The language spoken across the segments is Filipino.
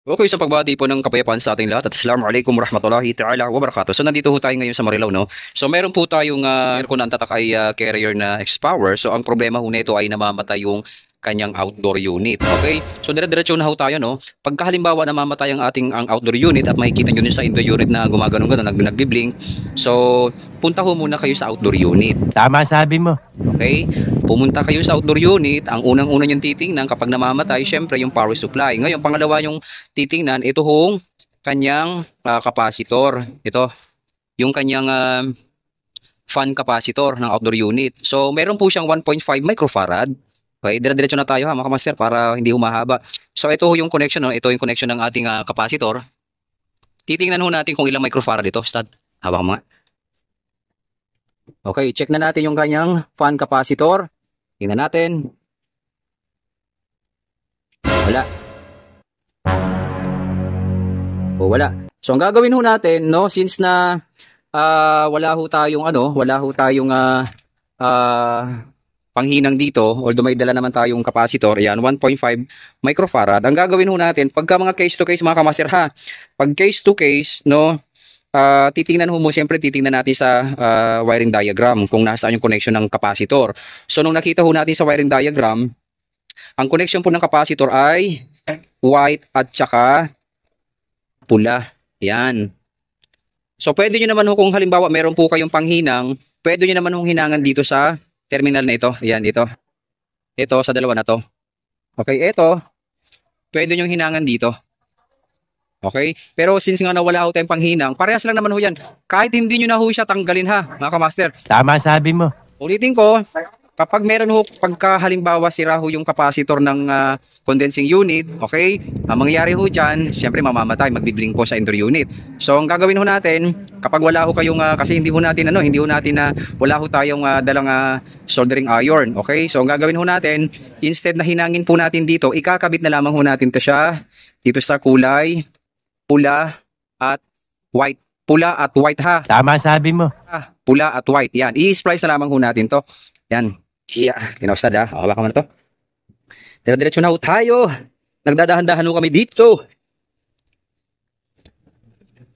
Okay, sa pagbati po ng kapayapaan sa ating lahat at Assalamualaikum warahmatullahi ta'ala wabarakatuh. So nandito po tayo ngayon sa Marilao, no? So meron po tayong aircon na tatak ay carrier na X-Power. So ang problema ho nito ay namamatay yung kanyang outdoor unit. Okay? So dire-diretso na ho tayo, no? Pagka halimbawa namamatay ang outdoor unit at makikita nyo din sa indoor unit na gumagano-gano, nagbi-blink. So punta ho muna kayo sa outdoor unit. Tama sabi mo. Okay? Pumunta kayo sa outdoor unit, ang unang-una yung titingnan kapag namamatay, syempre yung power supply. Ngayon, pangalawa yung titingnan, ito hong kanyang capacitor. Ito, yung kanyang fan capacitor ng outdoor unit. So, meron po siyang 1.5 microfarad. Okay, dire-diretso na tayo ha, mga master, para hindi humahaba. So, ito yung connection, no? Ito yung connection ng ating capacitor. Titingnan ho natin kung ilang microfarad ito, stud. Hawak mo nga. Okay, check na natin yung kanyang fan capacitor. Tingnan natin. Wala. O wala. So ang gagawin ho natin, no, since na wala ho tayong panghinang dito, although may dala naman tayong capacitor, yan 1.5 microfarad. Ang gagawin ho natin, pagka mga case to case mga kamaster ha. Pag case to case, no, titingnan natin sa wiring diagram kung nasaan yung connection ng capacitor. So nung nakita ho natin sa wiring diagram, ang connection po ng capacitor ay white at saka pula. Yan. So pwede nyo naman ho, kung halimbawa meron po kayong panghinang, pwede nyo naman hong hinangan dito sa terminal na ito. Yan, ito. Ito sa dalawa na to. Okay, ito. Pwede nyo hinangan dito. Okay? Pero since nga nawala ho tayong panghinang, parehas lang naman ho yan. Kahit hindi nyo na ho siya tanggalin ha, mga kamaster. Tama sabi mo. Ulitin ko, kapag meron ho, pagka halimbawa sira ho yung capacitor ng condensing unit, okay? Ang mangyayari ho dyan, siyempre mamamatay, magbiblink po sa indoor unit. So ang gagawin ho natin, kapag wala ho kayong, kasi hindi ho natin wala ho tayong dalang soldering iron, okay? So ang gagawin ho natin, instead na hinangin po natin dito, ikakabit na lamang ho natin to siya dito sa kulay pula at white. Pula at white ha. Tama sabi mo. Pula at white. Yan. I-splice na lamang ho natin to. Yan. Yeah. Kinaustad ha. Hawa ka man to. Dire-diretso na ho tayo. Nagdadahan-dahan ho kami dito.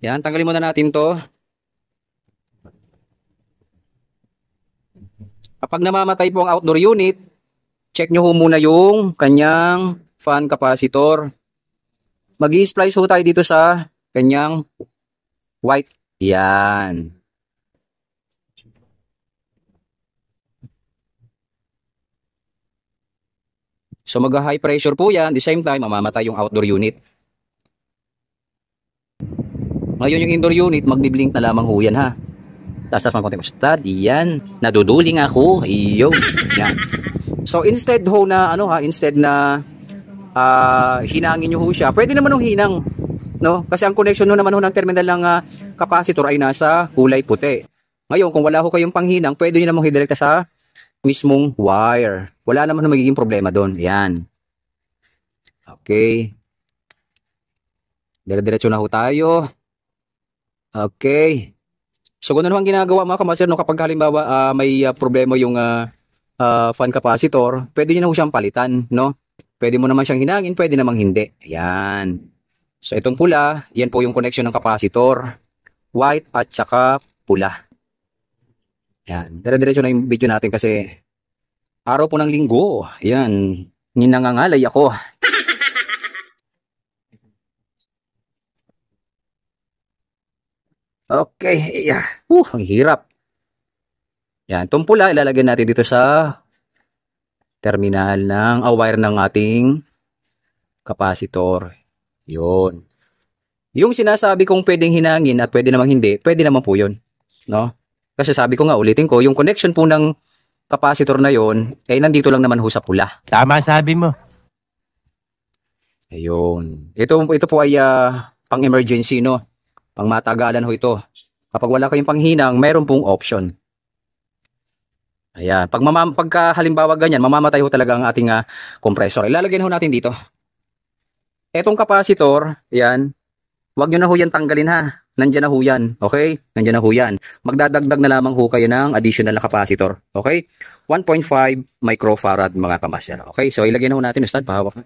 Yan. Tanggalin muna natin to. Kapag namamatay po ang outdoor unit, check nyo ho muna yung kanyang fan capacitor. Mag-i-splice ho tayo dito sa kanyang white. Yan. So mag-high pressure po yan. At the same time, mamamatay yung outdoor unit. Ngayon yung indoor unit, magbi-blink na lamang ho yan ha. Taas ng konti mo. Stud, yan. Naduduling ako. Iyo. Yan. So instead ho na, instead na hinangin nyo ho siya, pwede naman ho hinang, no? Kasi ang connection no naman ho ng terminal ng capacitor ay nasa kulay puti. Ngayon, kung wala ho kayong panghinang, pwede nyo namang hidirekta sa mismong wire. Wala naman ho magiging problema doon. Yan. Okay. Dire-diretso na ho tayo. Okay. So, ganun ho ang ginagawa mga kamaster, no? Kapag halimbawa may problema yung fan capacitor, pwede nyo na ho siyang palitan, no? Pwede mo naman siyang hinangin, pwede namang hindi. Ayan. So, itong pula, yan po yung connection ng capacitor. White at saka pula. Ayan. Dire-diretso na yung video natin kasi araw po ng linggo. Ayan. Ninangangalay ako. Okay. Yeah. Ang hirap. Ayan. Itong pula, ilalagay natin dito sa terminal ng wire ng ating capacitor. Yun. Yung sinasabi kong pwedeng hinangin at pwede namang hindi, pwede naman po yun. No? Kasi sabi ko nga, ulitin ko, yung connection po ng capacitor na yun, eh nandito lang naman ho sa pula. Tama sabi mo. Ayun. Ito po ay pang emergency, no? Pang matagalan ho ito. Kapag wala kayong panghinang, mayroon pong option. Ayan. Pagka halimbawa ganyan, mamamatay ho talaga ang ating compressor. Ilalagyan ho natin dito. Etong capacitor, yan. Huwag nyo na ho yan tanggalin ha. Nandyan na ho yan. Okay? Nandyan na ho yan. Magdadagdag na lamang ho kayo ng additional na capacitor. Okay? 1.5 microfarad mga kamaster. Okay? So ilagyan na ho natin. Ustad, pahawak na.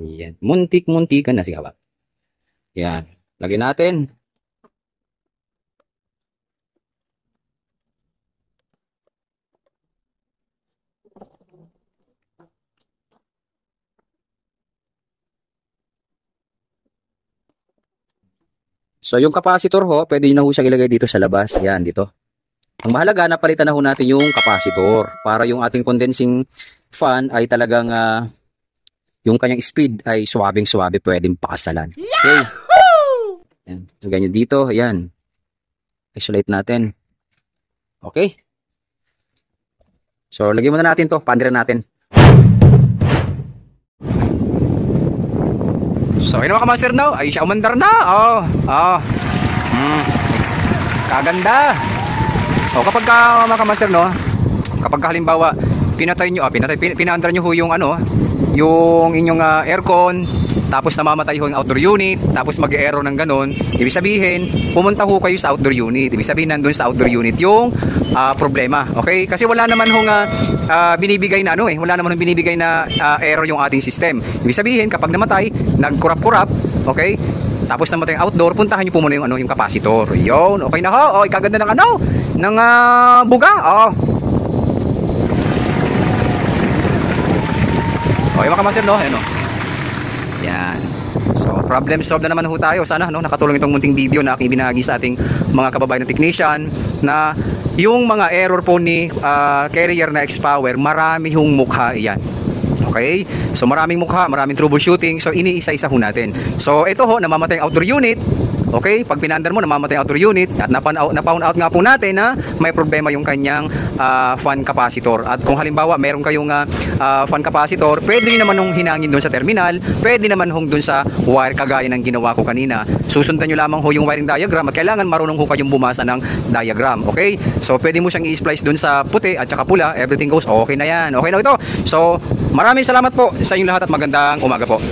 Yan. Muntik-muntikan na. Sige, hawak. Yan. Lagyan natin. So, yung capacitor ho, pwede nyo na ho siyang ilagay dito sa labas. Yan, dito. Ang mahalaga, napalitan na ho natin yung capacitor para yung ating condensing fan ay talagang yung kanyang speed ay swabing-swabe, pwedeng pakasalan. Okay. Yan. So, ganyan dito. Yan. Isolate natin. Okay. So, lagyan muna natin to. Paandiran natin. So, ayun mga kamaster now. Ay, siya umandar na. Oh. Oh. Kaganda. O, kapag mga kamaster, no, kapag halimbawa, pinaandar nyo ho yung yung inyong aircon, tapos namamatay ho yung outdoor unit, tapos mag-error ng ganun, ibig sabihin, pumunta ho kayo sa outdoor unit. Ibig sabihin, nandun sa outdoor unit yung problema. Okay? Kasi wala naman hong binibigay na wala naman hong binibigay na error yung ating system. Ibig sabihin, kapag namatay, nagkurap-kurap, okay? Tapos namatay yung outdoor, puntahan nyo po muna yung capacitor. Yun, okay na ho. Oh, ikaganda ng ng buga. Oh. Okay, mga kamaster, no? Ayan, no? Yan. So, problem solved na naman ho tayo. Sana, nakatulong itong munting video na aking binahagi sa ating mga kababayan na technician na yung mga error po ni carrier na X-Power, marami hong mukha yan. Okay? So, maraming mukha, maraming troubleshooting. So, iniisa-isa ho natin. So, ito ho, namamatay ang outdoor unit. Okay, pag pinandar mo, namamatay ang outdoor unit at na-found out nga po natin na may problema yung kanyang fan capacitor. At kung halimbawa meron kayong fan capacitor, pwede naman nung hinangin doon sa terminal, pwede naman hong doon sa wire kagaya ng ginawa ko kanina. Susundan nyo lamang ho yung wiring diagram at kailangan marunong ho kayong bumasa ng diagram. Okay, so pwede mo siyang i-splice doon sa puti at saka pula, everything goes okay na yan. Okay na ito. So maraming salamat po sa inyong lahat at magandang umaga po.